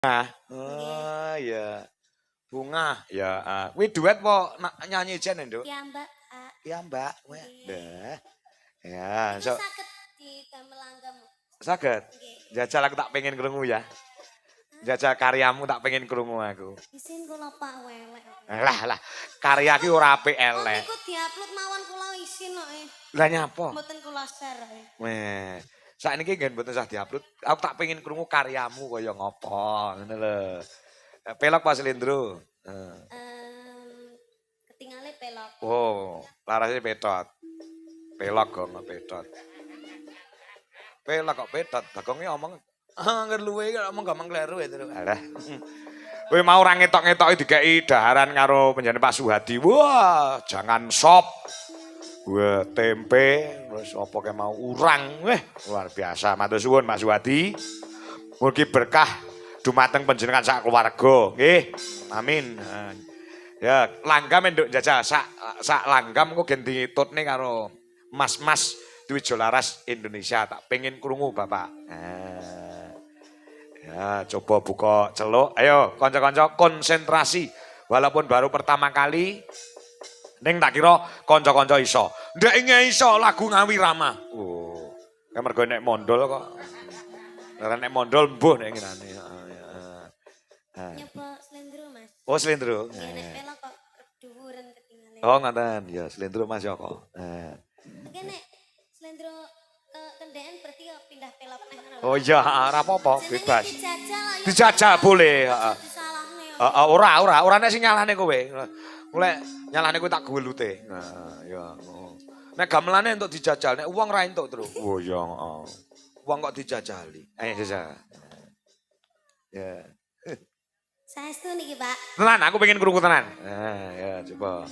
Nah, Nggih. oh ya. Bunga ya. Kuwi duet po nyanyi jen, Nduk? Ya, Mbak. Iya, Mbak. Wah, Nggih. dah. Ya, Itu so saged digamelanggam. saged. Nggih. Jajal aku tak pengen krungu ya. Jajal karyamu tak pengen krungu aku. Isin kula Pak welek. Lah, karya ki ora apik Oh elek. niku diupload mawon kula isin kok. Lah nyapa? Mboten kula share. Weh, sakniki nggih mboten usah diupload. Aku tak pengen krungu karyamu kaya ngopo, ngono lho. Pelok Pak Slendro. Ketingale pelok. Oh, larasnya petot. Pelok kok petot. Pelok kok petot. Bagongnya omong, nggak luwe omong gampang kleru itu. Alah. Kowe mau ora ngetok-ngetoki dikeki daharan karo penjane Pak Suhadi. Wah, jangan sop. Wah, tempe, terus apa kayak mau urang. Weh, luar biasa. Matur suwun Mas Suhadi. Mugi berkah dumateng panjenengan sak keluarga. Nggih. Amin. Ya, langgam nduk jajal sak langgam kok gen ditutne karo mas-mas Dwijo Laras Indonesia. Tak pengen krungu Bapak. Ya, coba buka celuk. Ayo, kanca-kanca konsentrasi. Walaupun baru pertama kali, ning tak kira kanca-kanca iso. Ndak iso lagu Ngawi Rama. Oh, kayak mergo nek mondol kok. Nek mondol mbuh nek ngene. Nyoba slendro Mas. Oh, slendro. Nggih nek pelok kok dhuwuren ketingale. Oh, ngoten. Ya, slendro Mas ya kok. Oke nek slendro kendean berarti kok pindah pelok neh ngono. Oh iya, ora apa-apa, bebas. Dijajal Dijajal boleh, heeh. Disalahne. Ora nek sing nyalahne kowe. Mulai nyalahne kowe tak gelute. Nah, ya. Nek gamelane entuk dijajal, nek uang ra entuk terus. Oh iya, heeh. Uang kok dijajali. Ayo jajal. Ya. Saestu niki, Pak. Tenan, aku pengen krungu tenan. Nah, ya coba.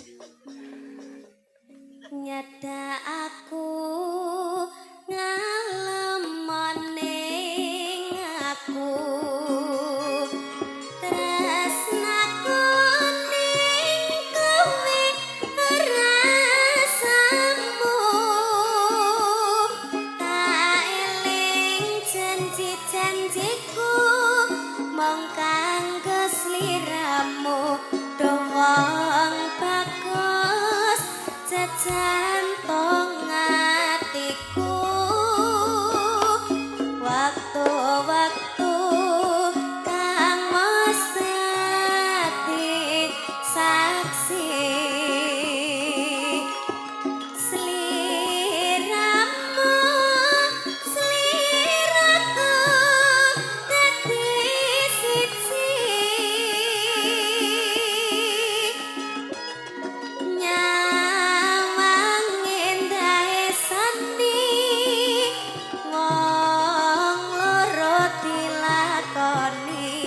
Nyada aku ngalem maning aku tresnaku ning kowe rasamu tak eling janji-janjiku mong kanggo sliramu dowong bagus jantong hatiku waktu-waktu kang mesti saksi sliramu sliraku dadi siji nyawang endahe sani wong loro dilakoni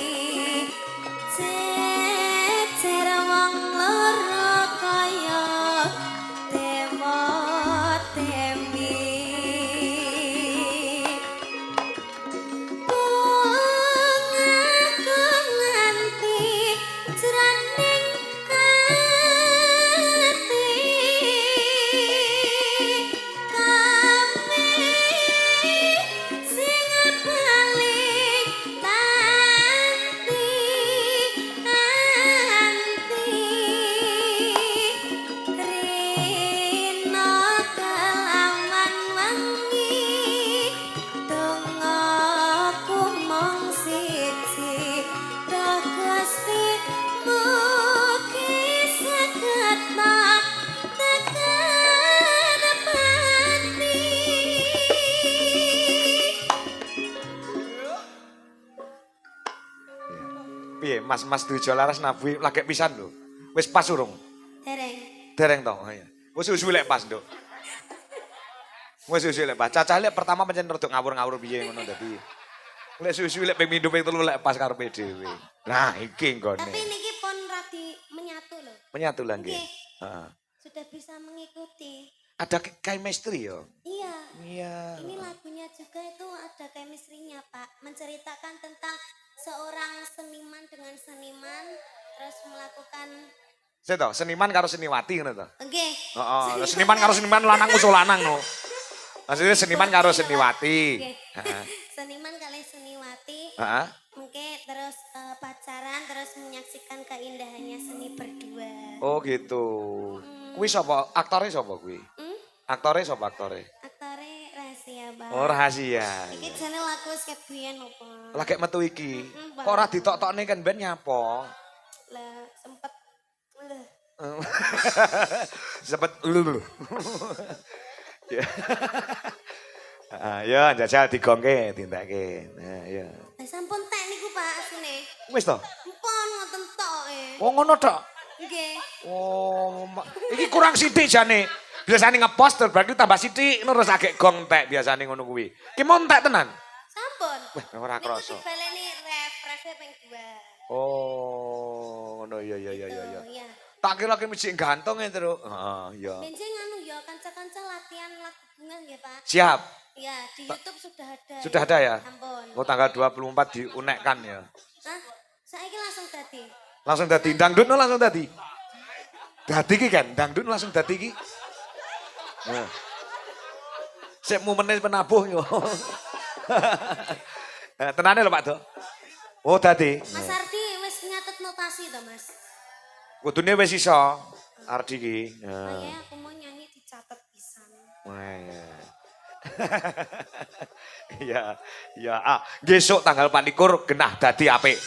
jejer wong loro kaya temi bungaku nganti jroning ati kami sing paling anti rino kelawan wangi dongaku mong siji duh Gusti mugi saged tekan pati. Piye, Mas Dwijo Laras nabuhi lagi pisan lho. Wis pas urung? Dereng. Dereng to. Oh, iya. Wis suwi lek pas, Nduk. Wis suwi lek pas. Cacah lek pertama pancen rada ngawur-ngawur piye ngono dadi. Lek suwi lek ping pindho ping telu lek pas karepe dhewe. Nah, iki nggone. Tapi niki pun radi menyatu loh. Menyatu lah nggih. Nggih. Heeh. Sudah bisa mengikuti. Ada chemistry ya? Iya. Iya. Ini lagunya juga itu ada chemistry-nya, Pak. Menceritakan tentang seorang seniman dengan seniman terus melakukan Saya tahu seniman karo seniwati ngono to. nggih. Heeh, seniman karo seniman lanang usul lanang no. Maksudnya seniman karo seniwati. Nggih. Heeh. Seniman kali seniwati. Heeh. Mungkin terus Oh gitu. Kuwi sapa? Aktore sapa kuwi? Aktore sapa aktore? Aktore rahasia, Pak. Oh rahasia. Iki jane laku wis kebiyen opo. Lagi metu iki. Pak. Kok ora ditok-tokne kan ben nyapa? Lah sempet leh. Sempet lulu. Ya. Ya jajal digongke tindakke. Nah, ya. Lah sampun tek niku Pak asine. Wis to? Empon ngoten tok Oh ngono tok. Nggih. Oh, iki kurang sithik jane. Biasane ngepost terus berarti tambah sithik terus agek gong tek biasane ngono kuwi. Ki mon tek tenan. Sampun. Wah, ora krasa. Niku dibaleni ref ping 2. Oh, ngono iya. Iya. Tak kira ki mesti gantung ya terus. Heeh, iya. Benjing anu ya kanca-kanca latihan lagu bunga nggih, Pak. Siap. Ya, di YouTube sudah ada. Sudah ada ya? Ampun. Oh, tanggal 24 diunekkan ya. Hah? Saiki langsung dadi. Langsung dadi dangdut no langsung dadi. Dadi ki kan, dangdut langsung dadi ki. Nah. Sik momennya penabuh yo. Tenane lho Pak Do. Oh dadi. Mas Ardi wis nyatet notasi to, Mas? Kudune wis iso Ardi ki. Kayaknya aku mau nyanyi dicatat pisan. Wah, ya. Iya. Besok tanggal 24 genah dadi apik.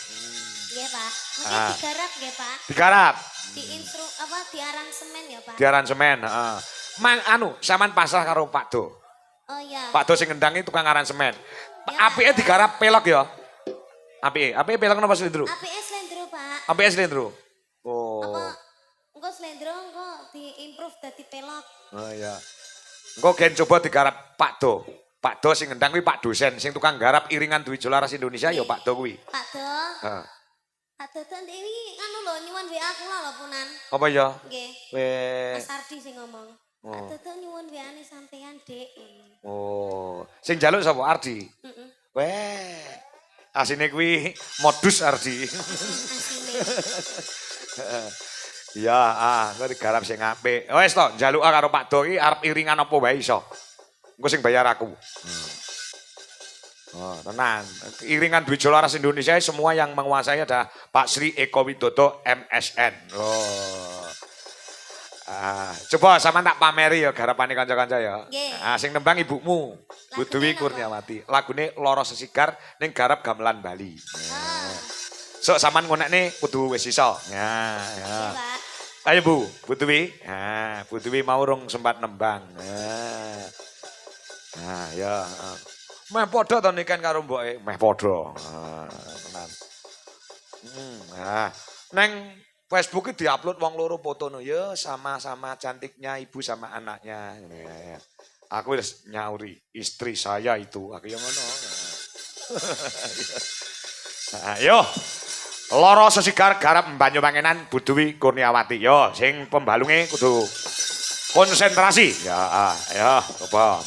Nggih, Pak. Mungkin digarap nggih, Pak. Digarap, Di aransemen ya, Pak. di aransemen, heeh. Mang sampean pasrah karo Pak Do. Oh iya. Pak Do sing ngendangi tukang aransemen. Ya, Apike digarap pelok ya. Apike pelok napa slendro? APS Slendro, Pak. Apike slendro. Oh. Apa engko slendro engko diimprove dadi pelok. Oh iya. Engko gen coba digarap Pak Do. Pak Do sing ngendang kuwi Pak dosen, sing tukang garap iringan Dwi Jolaras Indonesia ya Pak Do kuwi. Pak Do. Heeh. Pak Do Dewi anu lho nyuwun WA kula lho punan. Apa ya? Nggih. Wes. Mas Ardi sing ngomong. Pak Do nyuwun WA-ne sampean, Dik. Oh, sing njaluk sapa Ardi? Heeh. Weh. Asine kuwi modus Ardi. Asine. Iya, engko digarap sing apik. Wes to, njaluk karo Pak Do iki arep iringan apa wae iso. Engko sing bayar aku. Oh, tenang. Iringan Dwi Jolaras Indonesia semua yang menguasai ada Pak Sri Eko Widodo MSN. Oh. Coba sama tak pameri ya garapane kanca-kanca ya. Nggih. Sing nembang ibumu, Bu Dewi Kurniawati. Lagune Loro Sesigar ning garap gamelan Bali. Sok sampean ngonekne kudu wis iso. Ya. Pak. Ayo Bu Dewi. Bu Dewi mau rong sempat nembang. Ya. Meh padha to niken karo mboke, meh padha. Tenan. Neng Facebook iki diupload wong loro fotono ya sama-sama cantiknya ibu sama anaknya. Aku wis nyauri istri saya itu. Aku yang ngono. Yo. Loro Sesigar garap Banyuwangenan Bu Dewi Kurniawati. Yo sing pembalunge kudu konsentrasi. Ya, coba.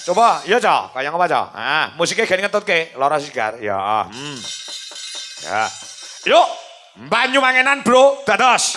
Coba, iya Cok, kayak apa Cok? Musiknya gini ngetutke, Loro Sesigar. Ya. Yuk, Banyuwangenan bro, dados.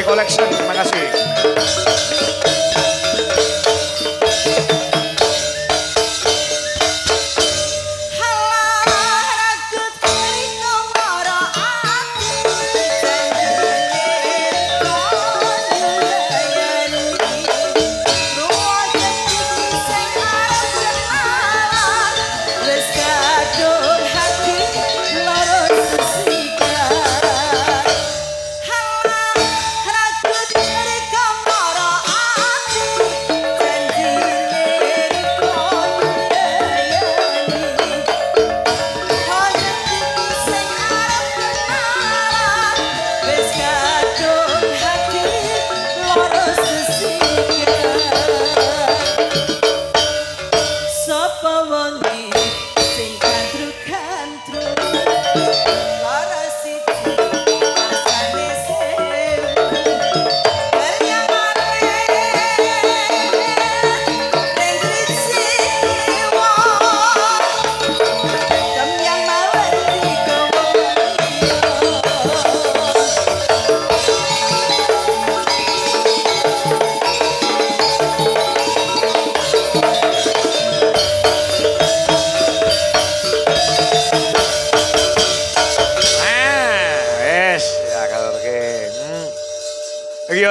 Collection, terima kasih.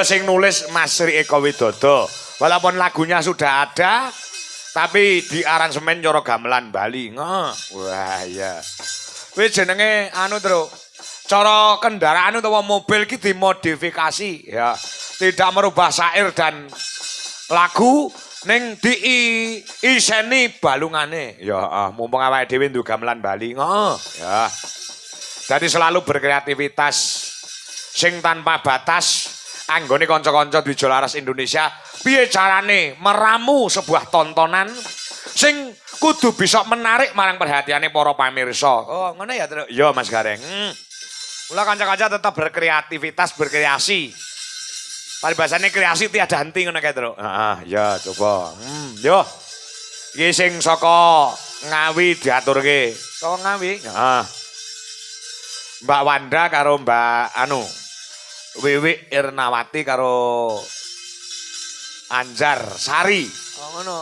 Sing nulis Mas Sri Eko Widodo. Walaupun lagunya sudah ada, tapi di aransemen Coro Gamelan Bali. Wah iya. Wih jenenge anu Tru. Cara kendaraan utawa mobil iki dimodifikasi ya. Tidak merubah syair dan lagu ning diiseni balungane. Ya, mumpung awake dhewe nduwe gamelan Bali. Ya. Jadi selalu berkreativitas sing tanpa batas. Anggone kanca-kanca Dwija Laras Indonesia piye carane meramu sebuah tontonan sing kudu bisa menarik marang perhatiane para pamirsa. Oh, ngono ya, Tru. Ya, Mas Gareng. Mula kanca-kanca tetap berkreativitas, berkreasi. Paribasane kreasi tiada henti ngono kae, Tru. Heeh, ya coba. Yo. Iki sing saka Ngawi diaturke. Saka Ngawi. Heeh. Mbak Wanda karo Mbak Wiwi Irnawati karo Anjar Sari. Oh ngono.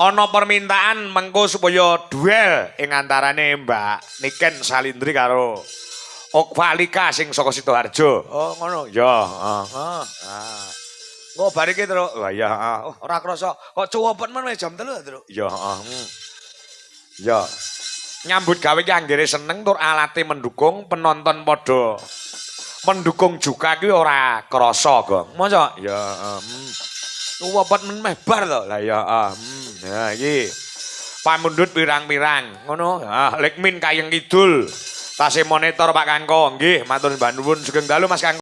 Ana permintaan mengko supaya duel ing antarane Mbak Niken Salindri karo Okvalika sing saka Sidoarjo. Oh ngono. Ya, Kok bar iki, Tru? Wah ya, ora krasa kok cuwepet men jam 3, Tru. Ya, Ya. Nyambut gawe ki anggere seneng tur alate mendukung, penonton padha mendukung juga ki ora krasa, Gong. Masa? Ya, Wapet men meh bar to. Lah ya, ya iki. pamundhut pirang-pirang. Ngono. Ah, Lekmin Kayeng Kidul. Tasih monitor Pak Kangko. Nggih, matur nuwun sugeng dalu Mas Kangko.